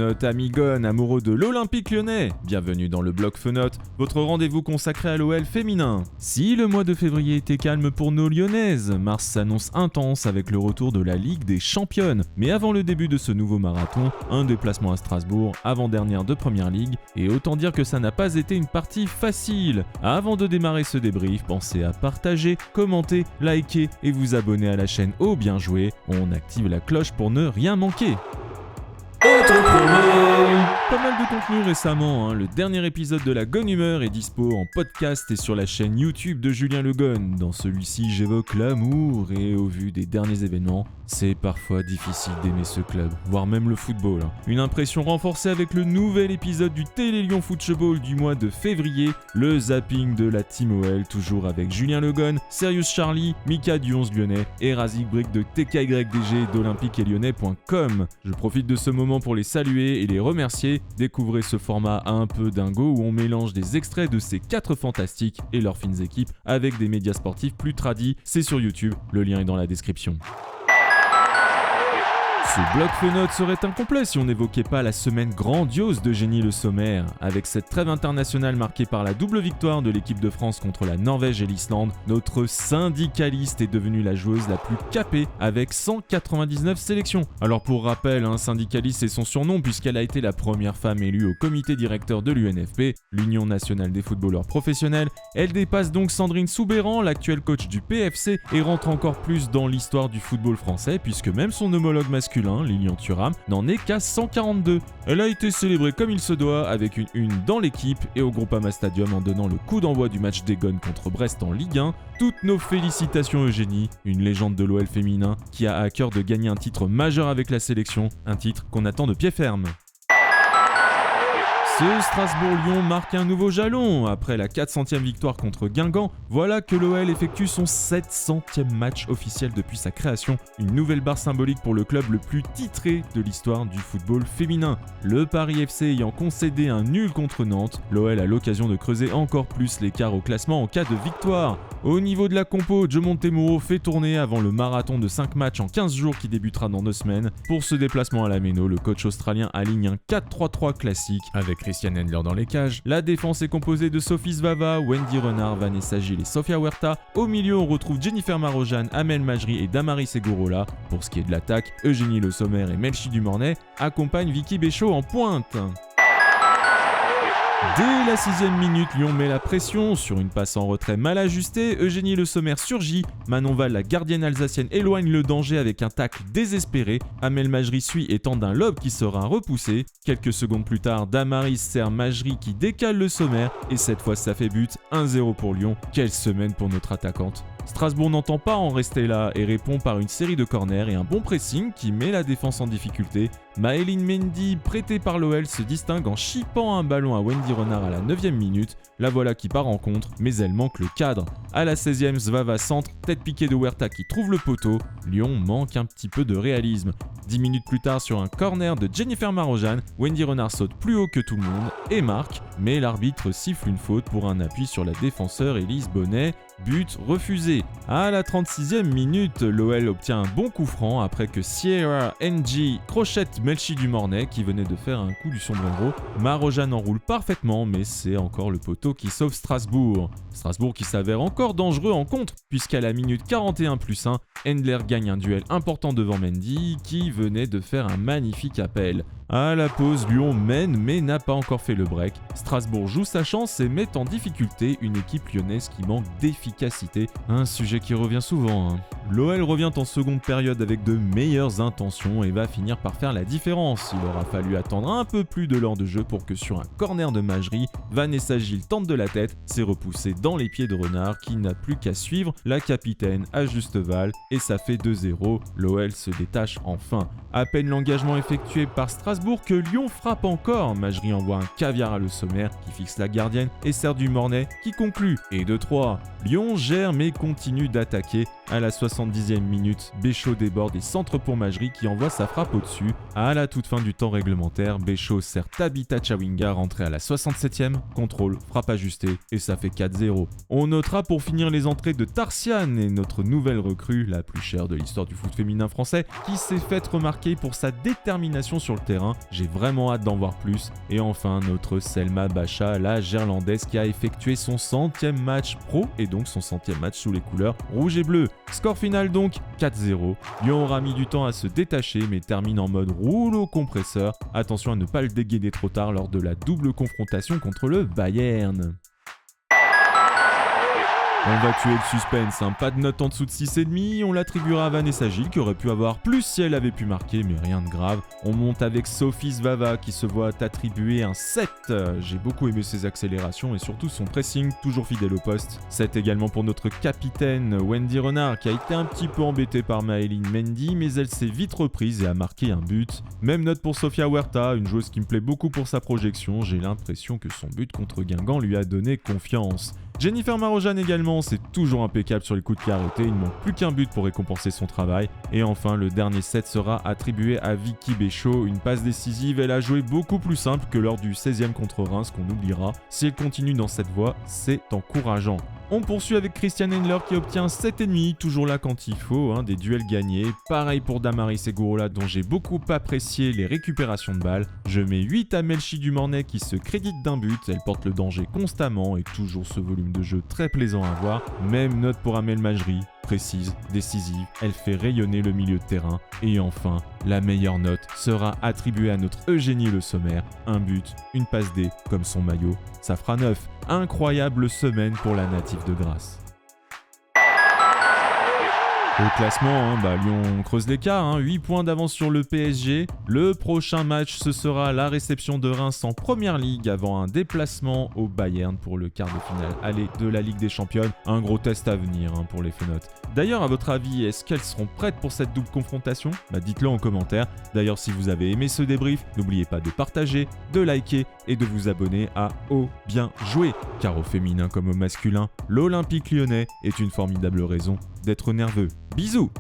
Fenotes, amis Gone, amoureux de l'Olympique lyonnais. Bienvenue dans le blog Fenotes, votre rendez-vous consacré à l'OL féminin. Si le mois de février était calme pour nos lyonnaises, mars s'annonce intense avec le retour de la Ligue des Championnes. Mais avant le début de ce nouveau marathon, un déplacement à Strasbourg, avant-dernière de Première Ligue, et autant dire que ça n'a pas été une partie facile. Avant de démarrer ce débrief, pensez à partager, commenter, liker et vous abonner à la chaîne au bien joué. On active la cloche pour ne rien manquer. Pas mal de contenu récemment, le dernier épisode de la Gone Humeur est dispo en podcast et sur la chaîne YouTube de Julien Le Gone. Dans celui-ci, j'évoque l'amour et au vu des derniers événements, c'est parfois difficile d'aimer ce club, voire même le football. Une impression renforcée avec le nouvel épisode du Télé Lyon Football du mois de février, le zapping de la Team OL, toujours avec Julien Le Gone, Serious Charlie, Mika du 11 Lyonnais et Razik Brick de TKYDG d'Olympique et Lyonnais.com. Je profite de ce moment pour les saluer et les remercier. Découvrez ce format un peu dingo où on mélange des extraits de ces 4 fantastiques et leurs fines équipes avec des médias sportifs plus tradis. C'est sur YouTube, le lien est dans la description. Ce bloc Fenotes serait incomplet si on n'évoquait pas la semaine grandiose d'Eugénie Le Sommer. Avec cette trêve internationale marquée par la double victoire de l'équipe de France contre la Norvège et l'Islande, notre syndicaliste est devenue la joueuse la plus capée avec 199 sélections. Alors pour rappel, syndicaliste c'est son surnom puisqu'elle a été la première femme élue au comité directeur de l'UNFP, l'Union nationale des footballeurs professionnels. Elle dépasse donc Sandrine Soubeyran, l'actuelle coach du PFC, et rentre encore plus dans l'histoire du football français puisque même son homologue masculin, Lilian Thuram, n'en est qu'à 142. Elle a été célébrée comme il se doit avec une une dans l'équipe et au Groupama Stadium en donnant le coup d'envoi du match des Gones contre Brest en Ligue 1. Toutes nos félicitations Eugénie, une légende de l'OL féminin qui a à cœur de gagner un titre majeur avec la sélection, un titre qu'on attend de pied ferme. Ce Strasbourg-Lyon marque un nouveau jalon. Après la 400e victoire contre Guingamp, voilà que l'OL effectue son 700e match officiel depuis sa création. Une nouvelle barre symbolique pour le club le plus titré de l'histoire du football féminin. Le Paris FC ayant concédé un nul contre Nantes, l'OL a l'occasion de creuser encore plus l'écart au classement en cas de victoire. Au niveau de la compo, Joe Montemurro fait tourner avant le marathon de 5 matchs en 15 jours qui débutera dans 2 semaines. Pour ce déplacement à la Méno, le coach australien aligne un 4-3-3 classique avec Christian Endler dans les cages. La défense est composée de Sophie Svava, Wendy Renard, Vanessa Gilles et Sofia Huerta. Au milieu, on retrouve Jennifer Marojane, Amel Majri et Damaris Segurola. Pour ce qui est de l'attaque, Eugénie Le Sommer et Melchi Dumornay accompagnent Vicky Béchaud en pointe. Dès la 6e minute, Lyon met la pression. Sur une passe en retrait mal ajustée, Eugénie Le Sommer surgit. Manon Val, la gardienne alsacienne, éloigne le danger avec un tacle désespéré. Amel Majri suit et tente d'un lob qui sera repoussé. Quelques secondes plus tard, Damaris sert Majri qui décale Le Sommer. Et cette fois, ça fait but. 1-0 pour Lyon. Quelle semaine pour notre attaquante. Strasbourg n'entend pas en rester là et répond par une série de corners et un bon pressing qui met la défense en difficulté. Maëline Mendy, prêtée par l'OL, se distingue en chippant un ballon à Wendy Renard à la 9e minute. La voilà qui part en contre, mais elle manque le cadre. À la 16e, Svava centre, tête piquée de Huerta qui trouve le poteau. Lyon manque un petit peu de réalisme. 10 minutes plus tard, sur un corner de Jennifer Marojane, Wendy Renard saute plus haut que tout le monde et marque, mais l'arbitre siffle une faute pour un appui sur la défenseur Élise Bonnet. But refusé. À la 36e minute, l'OL obtient un bon coup franc après que Sierra NG crochette Melchi Dumornay qui venait de faire un coup du sombrero. Marojane enroule parfaitement, mais c'est encore le poteau qui sauve Strasbourg. Strasbourg qui s'avère encore dangereux en contre, puisqu'à la minute 41+1, Endler gagne un duel important devant Mendy qui venait de faire un magnifique appel. À la pause, Lyon mène mais n'a pas encore fait le break. Strasbourg joue sa chance et met en difficulté une équipe lyonnaise qui manque d'efficacité. Un sujet qui revient souvent. L'OL revient en seconde période avec de meilleures intentions et va finir par faire la différence. Il aura fallu attendre un peu plus de l'heure de jeu pour que sur un corner de Majri, Vanessa Gilles tente de la tête, c'est repoussé dans les pieds de Renard qui n'a plus qu'à suivre la capitaine à juste val et ça fait 2-0. L'OL se détache enfin. À peine l'engagement effectué par Strasbourg que Lyon frappe encore. Majri envoie un caviar à Le Sommer qui fixe la gardienne et sert Dumornay qui conclut. Et de 3. Lyon gère mais continue d'attaquer. À la 70e minute, Béchaud déborde et centre pour Majri qui envoie sa frappe au-dessus. À la toute fin du temps réglementaire, Béchaud sert Tabitha Chawinga rentrée à la 67e, contrôle, frappe ajustée et ça fait 4-0. On notera pour finir les entrées de Tarsiane et notre nouvelle recrue, la plus chère de l'histoire du foot féminin français, qui s'est faite remarquer pour sa détermination sur le terrain terrain, j'ai vraiment hâte d'en voir plus. Et enfin notre Selma Bacha, la Gerlandaise qui a effectué son 100e match pro et donc son 100e match sous les couleurs rouge et bleu. Score final donc 4-0. Lyon aura mis du temps à se détacher mais termine en mode rouleau compresseur. Attention à ne pas le dégainer trop tard lors de la double confrontation contre le Bayern. On va tuer le suspense, pas de note en dessous de 6,5, on l'attribuera à Vanessa Gilles qui aurait pu avoir plus si elle avait pu marquer, mais rien de grave. On monte avec Sophie Svava qui se voit attribuer un 7. J'ai beaucoup aimé ses accélérations et surtout son pressing, toujours fidèle au poste. 7 également pour notre capitaine Wendy Renard qui a été un petit peu embêtée par Maëline Mendy, mais elle s'est vite reprise et a marqué un but. Même note pour Sofia Huerta, une joueuse qui me plaît beaucoup pour sa projection, j'ai l'impression que son but contre Guingamp lui a donné confiance. Jennifer Marojane également, c'est toujours impeccable sur les coups de pied arrêtés, il ne manque plus qu'un but pour récompenser son travail. Et enfin, le dernier set sera attribué à Vicky Béchaud, une passe décisive, elle a joué beaucoup plus simple que lors du 16e contre Reims qu'on oubliera. Si elle continue dans cette voie, c'est encourageant. On poursuit avec Christiane Endler qui obtient 7,5, toujours là quand il faut, des duels gagnés. Pareil pour Damaris Segurola dont j'ai beaucoup apprécié les récupérations de balles. Je mets 8 à Melchi Dumornay qui se crédite d'un but, elle porte le danger constamment et toujours ce volume de jeu très plaisant à voir. Même note pour Amel Majri, précise, décisive, elle fait rayonner le milieu de terrain. Et enfin, la meilleure note sera attribuée à notre Eugénie Le Sommer, un but, une passe D comme son maillot, ça fera 9. Incroyable semaine pour la native de Grasse. Au classement, Lyon creuse l'écart, 8 points d'avance sur le PSG. Le prochain match, ce sera la réception de Reims en Première Ligue avant un déplacement au Bayern pour le quart de finale aller de la Ligue des Champions. Un gros test à venir pour les Fenotes. D'ailleurs, à votre avis, est-ce qu'elles seront prêtes pour cette double confrontation ? Dites-le en commentaire. D'ailleurs, si vous avez aimé ce débrief, n'oubliez pas de partager, de liker et de vous abonner à Au Bien Joué. Car au féminin comme au masculin, l'Olympique Lyonnais est une formidable raison d'être nerveux. Bisous!